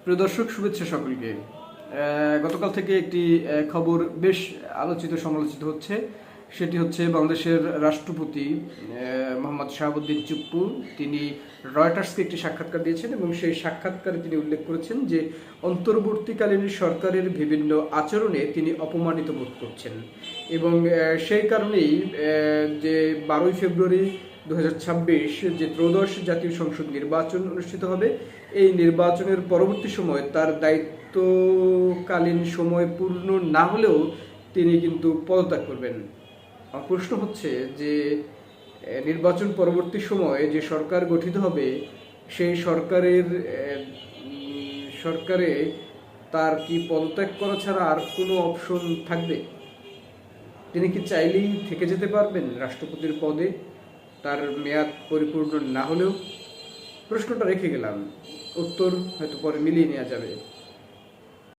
প্রিয় দর্শক, শুভেচ্ছা সকলকে। গতকাল থেকে একটি খবর বেশ আলোচিত সমালোচিত হচ্ছে। সেটি হচ্ছে বাংলাদেশের রাষ্ট্রপতি মোহাম্মদ শাহাবুদ্দিন চুপ্পু। তিনি রয়টার্সকে একটি সাক্ষাৎকার দিয়েছেন এবং সেই সাক্ষাৎকারে তিনি উল্লেখ করেছেন যে অন্তর্বর্তীকালীন সরকারের বিভিন্ন আচরণে তিনি অপমানিত বোধ করছেন এবং সেই কারণেই যে 12ই ফেব্রুয়ারি 2026 যে ত্রয়োদশ জাতীয় সংসদ নির্বাচন অনুষ্ঠিত হবে, এই নির্বাচনের পরবর্তী সময় তার দায়িত্বকালীন সময় পূর্ণ না হলেও তিনি কিন্তু পদত্যাগ করবেন। আমার প্রশ্ন হচ্ছে যে নির্বাচন পরবর্তী সময়ে যে সরকার গঠিত হবে, সেই সরকারে তার কি পদত্যাগ করা ছাড়া আর কোনো অপশন থাকবে? তিনি কি চাইলেই থেকে যেতে পারবেন রাষ্ট্রপতির পদে তার মেয়াদ পরিপূর্ণ না হলেও? প্রশ্নটা রেখে গেলাম, উত্তর হয়তো পরে মিলিয়ে নেওয়া যাবে।